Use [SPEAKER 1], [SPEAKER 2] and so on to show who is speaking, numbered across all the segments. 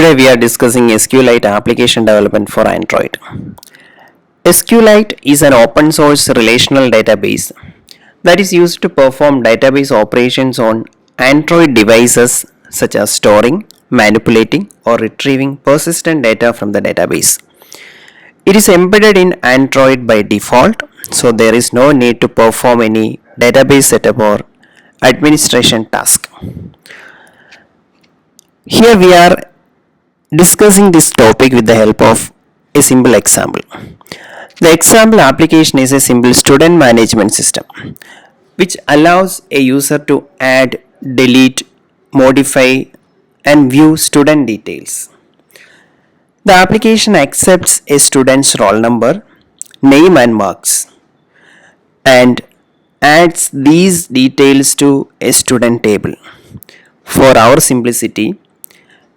[SPEAKER 1] Today we are discussing SQLite application development for Android. SQLite is an open source relational database that is used to perform database operations on Android devices such as storing, manipulating or retrieving persistent data from the database. It is embedded in Android by default, so there is no need to perform any database setup or administration task. Here we are discussing this topic with the help of a simple example. The example application is a simple student management system which allows a user to add, delete, modify and view student details. The application accepts a student's roll number, name and marks and adds these details to a student table. For our simplicity,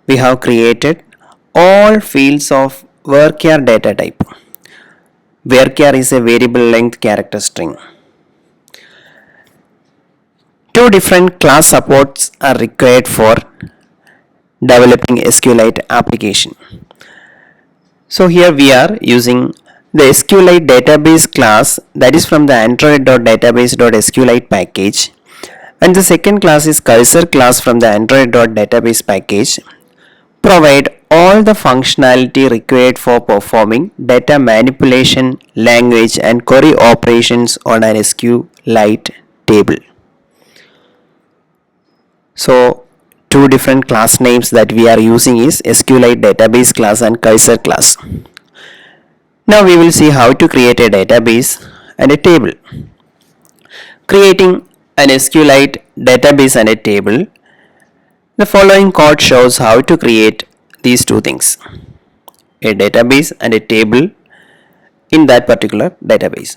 [SPEAKER 1] we have created all fields of varchar data type. Varchar is a variable length character string. Two different class supports are required for developing SQLite application. So here we are using the SQLite database class, that is from the android.database.sqlite package, and the second class is cursor class from the android.database package. Provide all the functionality required for performing data manipulation, language and query operations on an SQLite table. So two different class names that we are using is SQLite database class and cursor class. Now we will see how to create a database and a table. Creating an SQLite database and a table. The following code shows how to create these two things, a database and a table in that particular database.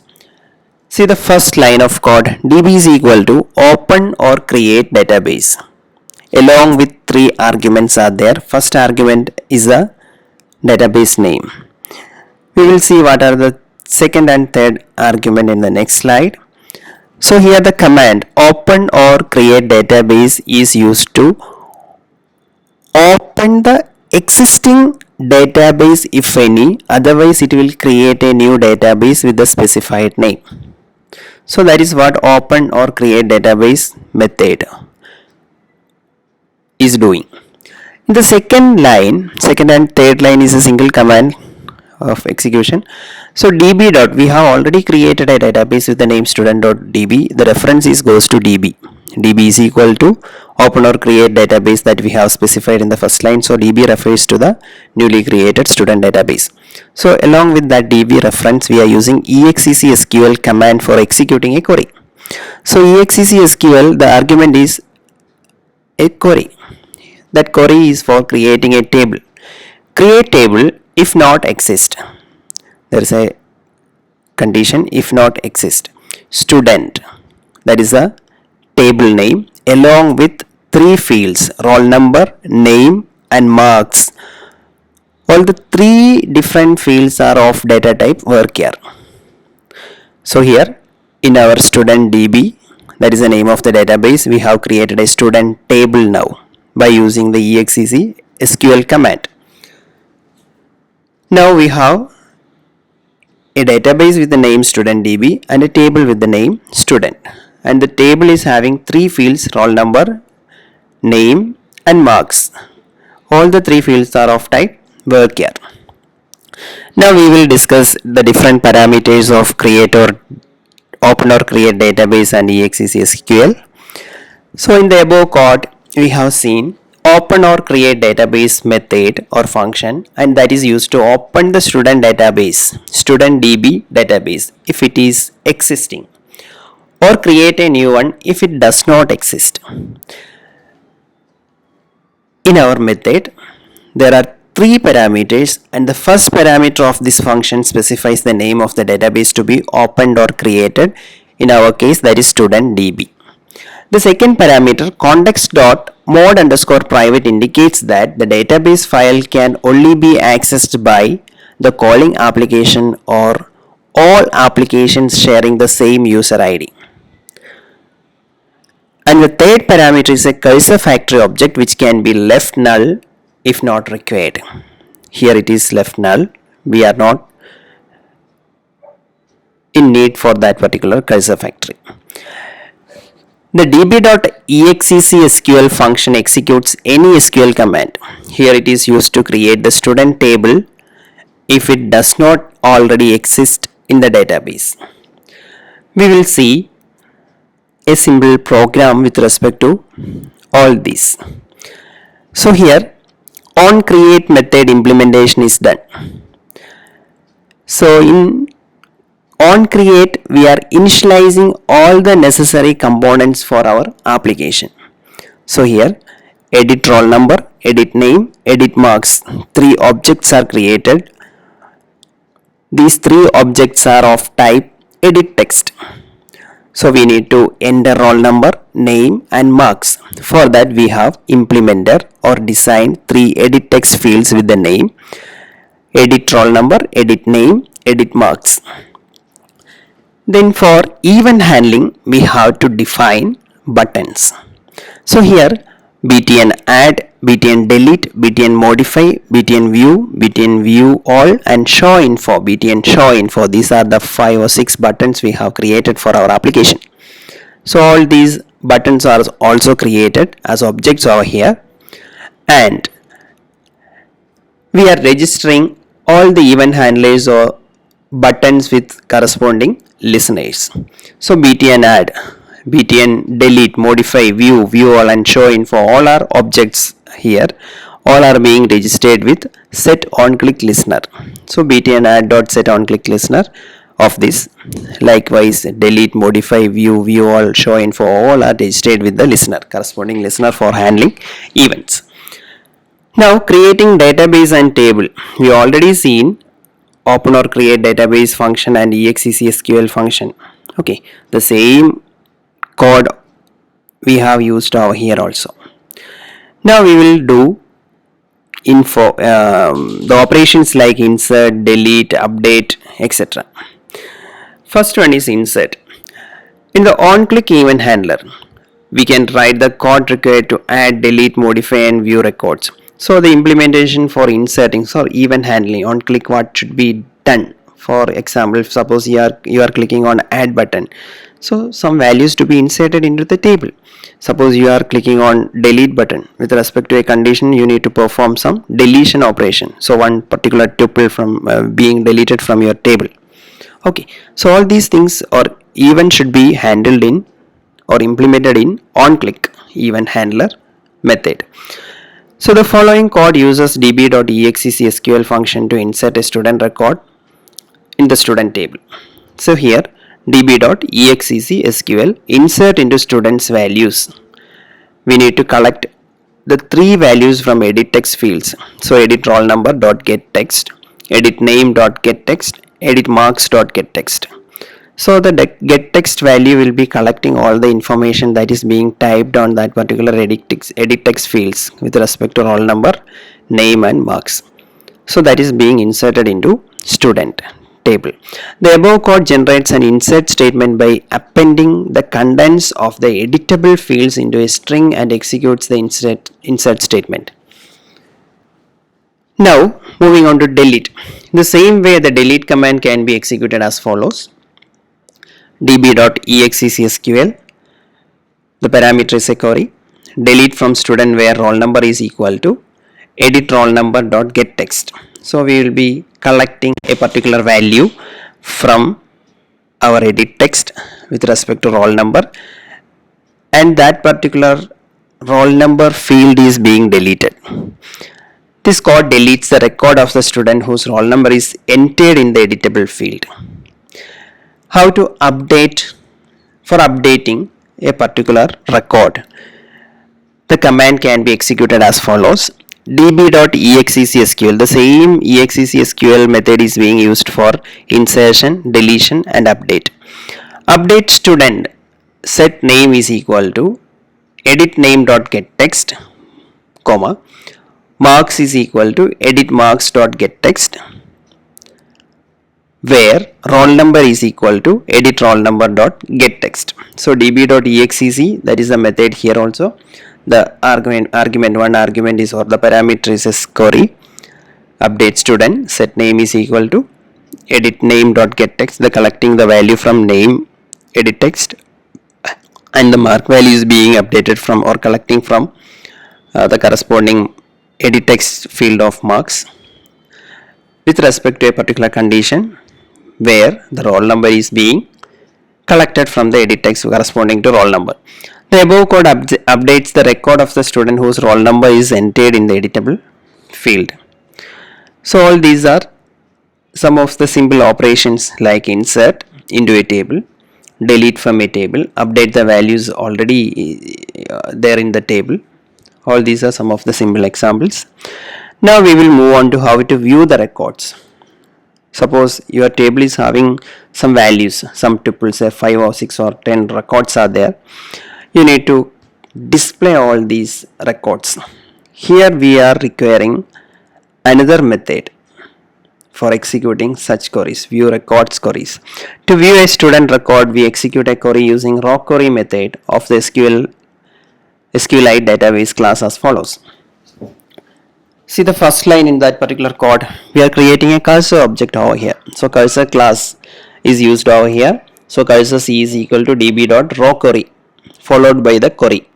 [SPEAKER 1] See the first line of code, db is equal to open or create database. Along with three arguments are there. First argument is the database name. We will see what are the second and third argument in the next slide. So here the command open or create database is used to open the existing database if any, otherwise it will create a new database with the specified name. So that is what open or create database method is doing. In the second and third line is a single command of execution. So db dot, we have already created a database with the name student.db. The reference goes to db. db is equal to open or create database that we have specified in the first line. So db refers to the newly created student database. So along with that db reference, we are using exec_sql command for executing a query. So exec_sql, the argument is a query. That query is for creating a table. Create table if not exist. There is a condition, if not exist. Student, that is a table name along with three fields, roll number, name and marks. All the three different fields are of data type varchar. So here in our student DB, that is the name of the database, we have created a student table now by using the exec_sql command. Now we have a database with the name student DB and a table with the name student, and the table is having three fields, roll number, name and marks. All the three fields are of type varchar. Now we will discuss the different parameters of create or open or create database and exec_sql. So in the above code we have seen open or create database method or function, and that is used to open the student database, student DB database if it is existing, or create a new one if it does not exist. In our method, there are three parameters, and the first parameter of this function specifies the name of the database to be opened or created. In our case, that is student DB. The second parameter, context.mode_private, indicates that the database file can only be accessed by the calling application or all applications sharing the same user ID. And the third parameter is a cursor factory object which can be left null if not required. Here it is left null. We are not in need for that particular cursor factory. The db.exec SQL function executes any SQL command. Here it is used to create the student table if it does not already exist in the database. We will see a simple program with respect to all these. So here onCreate method implementation is done. So in onCreate we are initializing all the necessary components for our application. So here edit roll number, edit name, edit marks, 3 objects are created. These 3 objects are of type edit text. So we need to enter roll number, name and marks. For that we have implementer or designed 3 edit text fields with the name, edit roll number, edit name, edit marks. Then for event handling we have to define buttons. So here btn add, btn delete, btn modify, btn view all and show info, btn show info. These are the 5 or 6 buttons we have created for our application. So all these buttons are also created as objects over here, and we are registering all the event handlers or buttons with corresponding listeners. So btn add, btn delete, modify, view all and show info, all are objects here. All are being registered with set on click listener. So btn add dot set on click listener of this. Likewise delete, modify, view all, show info, all are registered with the listener, corresponding listener for handling events. Now creating database and table. We already seen open or create database function and exec SQL function. Okay, the same code we have used over here also. Now we will do the operations like insert, delete, update, etc. First one is insert. In the on-click event handler, we can write the code required to add, delete, modify and view records. So the implementation for inserting or event handling on click, what should be done. For example, suppose you are clicking on add button, so some values to be inserted into the table. Suppose you are clicking on delete button, with respect to a condition you need to perform some deletion operation, so one particular tuple from being deleted from your table. Okay, so all these things or event should be handled in or implemented in on click event handler method. So the following code uses db.exec SQL function to insert a student record in the student table. So here db.exec SQL insert into students values. We need to collect the 3 values from edit text fields. So edit roll number dot get text, edit name dot get text, edit marks dot get text. So the get text value will be collecting all the information that is being typed on that particular edit text fields with respect to roll number, name and marks. So that is being inserted into student table. The above code generates an insert statement by appending the contents of the editable fields into a string and executes the insert statement. Now moving on to delete. In the same way, the delete command can be executed as follows. db.exec SQL, the parameter is a query, delete from student where roll number is equal to edit roll number dot get text. So we will be collecting a particular value from our edit text with respect to roll number, and that particular roll number field is being deleted. This code deletes the record of the student whose roll number is entered in the editable field. How to update? For updating a particular record, the command can be executed as follows. db.exec SQL, the same exec SQL method is being used for insertion, deletion and update. Update student, set name is equal to edit name dot get text, comma, marks is equal to edit marks dot get text, where roll number is equal to edit roll number dot get text. So db.exec, that is the method here also. the argument one argument is, or the parameter is a query update student, set name is equal to edit name dot get text, the collecting the value from name edit text, and the mark value is being updated from or collecting from the corresponding edit text field of marks with respect to a particular condition where the roll number is being collected from the edit text corresponding to roll number. The above code updates the record of the student whose roll number is entered in the editable field. So all these are some of the simple operations like insert into a table, delete from a table, update the values already there in the table. All these are some of the simple examples. Now we will move on to how to view the records. Suppose your table is having some values, some tuples, say 5 or 6 or 10 records are there. You need to display all these records. Here we are requiring another method for executing such queries, view records queries. To view a student record, we execute a query using raw query method of the SQLite database class as follows. See the first line in that particular code, we are creating a cursor object over here. So cursor class is used over here. So cursor C is equal to db.rawQuery followed by the query.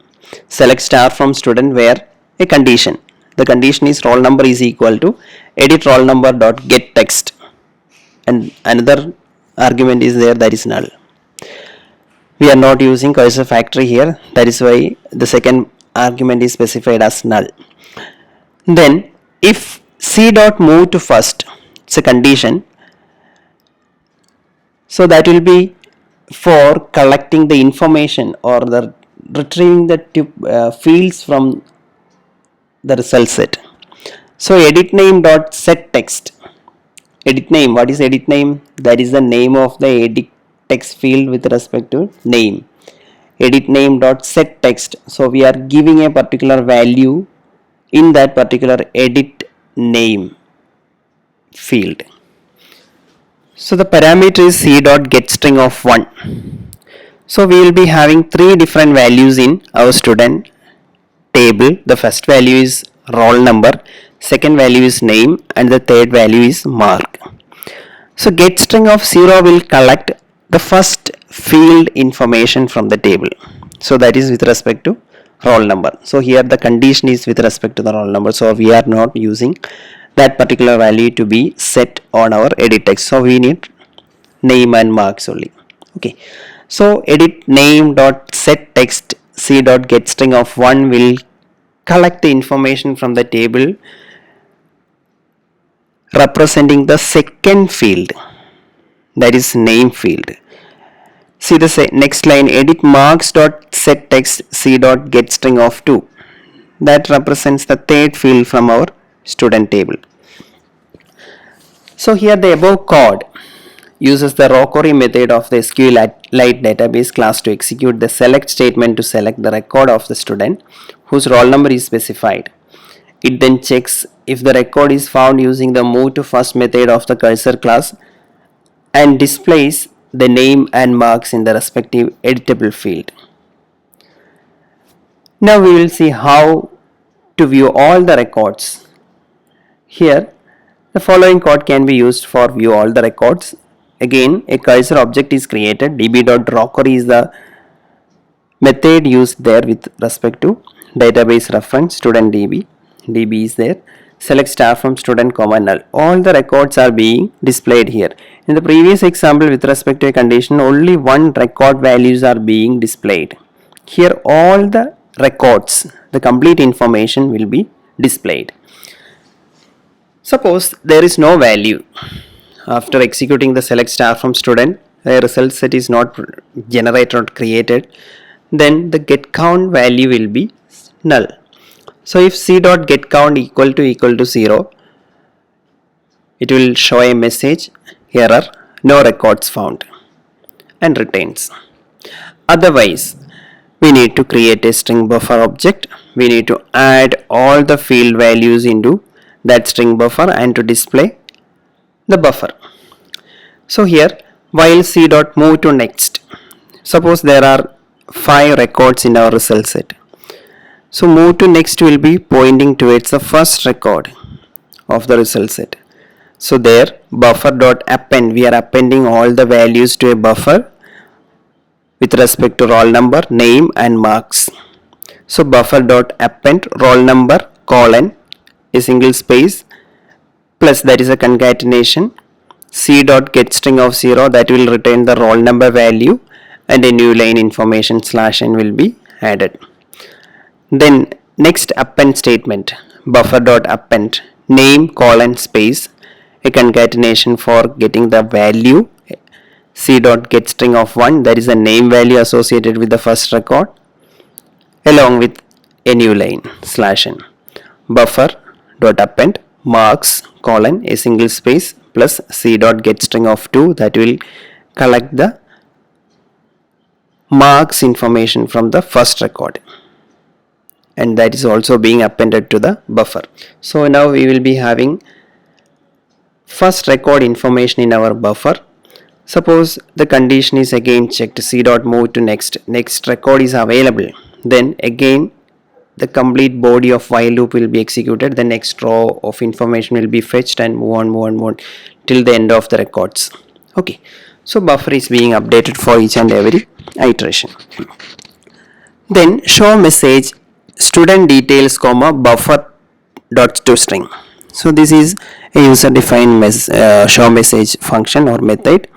[SPEAKER 1] Select star from student where a condition. The condition is roll number is equal to edit roll number dot get text, and another argument is there, that is null. We are not using cursor factory here, that is why the second argument is specified as null. Then if C dot move to first, it's a condition, so that will be for collecting the information or the retrieving the fields from the result set. So edit name dot set text, edit name, what is edit name? That is the name of the edit text field with respect to name. Edit name dot set text, so we are giving a particular value in that particular edit name field. So the parameter is C dot get string of 1. So we will be having 3 different values in our student table. The first value is roll number, second value is name, and the third value is mark. So get string of 0 will collect the first field information from the table. So that is with respect to roll number. So here the condition is with respect to the roll number. So we are not using that particular value to be set on our edit text. So we need name and marks only. Okay. So edit name dot set text C dot get string of 1 will collect the information from the table representing the second field, that is name field. See the next line, edit marks dot set text C dot get string of 2, that represents the third field from our student table. So here the above code uses the raw query method of the SQLite database class to execute the select statement to select the record of the student whose roll number is specified. It then checks if the record is found using the move to first method of the cursor class and displays the name and marks in the respective editable field. Now we will see how to view all the records. Here the following code can be used for view all the records. Again, a cursor object is created. db.drawQuery is the method used there with respect to database reference student db. db is there. Select star from student comma null. All the records are being displayed here. In the previous example with respect to a condition, only one record values are being displayed. Here all the records, the complete information will be displayed. Suppose there is no value. After executing the select star from student, a result set is not generated or created, then the get count value will be null. So if C dot get count equal to 0, it will show a message error, no records found, and returns. Otherwise, we need to create a string buffer object. We need to add all the field values into that string buffer and to display the buffer. So here while C dot move to next, suppose there are 5 records in our result set. So move to next will be pointing towards the first record of the result set. So there buffer.append, we are appending all the values to a buffer with respect to roll number, name and marks. So buffer.append roll number colon a single space plus, that is a concatenation, c.getString of 0, that will retain the roll number value, and a new line information /n will be added. Then next append statement, buffer.append name colon space, a concatenation for getting the value c.getString of 1, that is a name value associated with the first record, along with a new line /n. Buffer.append marks colon a single space plus c.getString of 2, that will collect the marks information from the first record, and that is also being appended to the buffer. So now we will be having first record information in our buffer. Suppose the condition is again checked, c.move to next record is available, then again the complete body of while loop will be executed, the next row of information will be fetched and move on till the end of the records. Okay, so buffer is being updated for each and every iteration. Then show message student details comma buffer dot to string. So this is a user defined show message function or method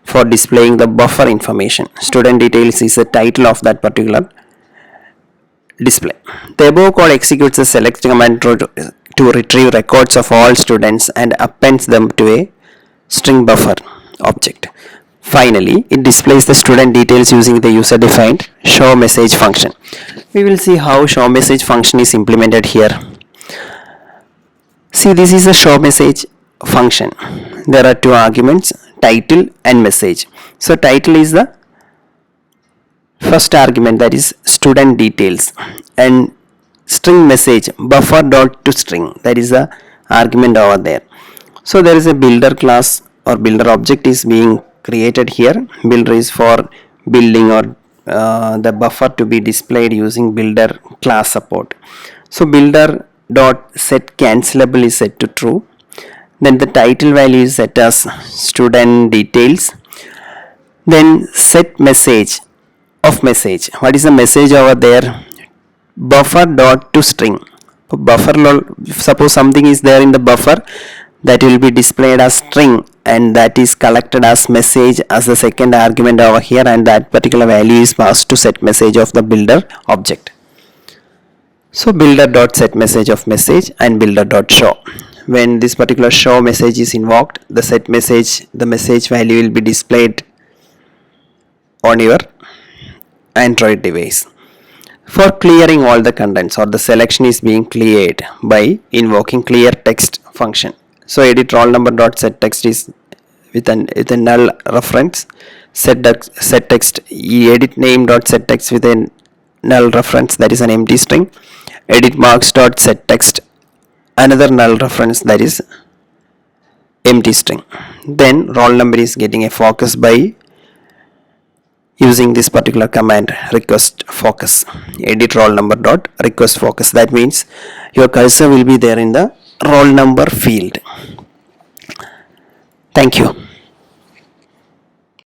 [SPEAKER 1] for displaying the buffer information. Student details is the title of that particular display. The above code executes a select command to retrieve records of all students and appends them to a string buffer object. Finally, it displays the student details using the user defined show message function. We will see how show message function is implemented here. See, this is a show message function. There are two arguments, title and message. So title is the first argument, that is student details, and string message buffer dot to string, that is the argument over there. So there is a builder class or builder object is being created here. Builder is for building or the buffer to be displayed using builder class support. So builder dot set cancelable is set to true. Then the title value is set as student details. Then set message of message. What is the message over there? Buffer dot to string. Suppose something is there in the buffer, that will be displayed as string, and that is collected as message as the second argument over here, and that particular value is passed to set message of the builder object. So builder dot set message of message and builder dot show. When this particular show message is invoked, the set message, the message value will be displayed on your Android device. For clearing all the contents, or the selection is being cleared by invoking clear text function. So edit roll number dot set text is with a null reference. Set text edit name dot set text with a null reference, that is an empty string. Edit marks dot set text, another null reference, that is empty string. Then roll number is getting a focus by using this particular command request focus. Edit roll number dot request focus, that means your cursor will be there in the roll number field. Thank you.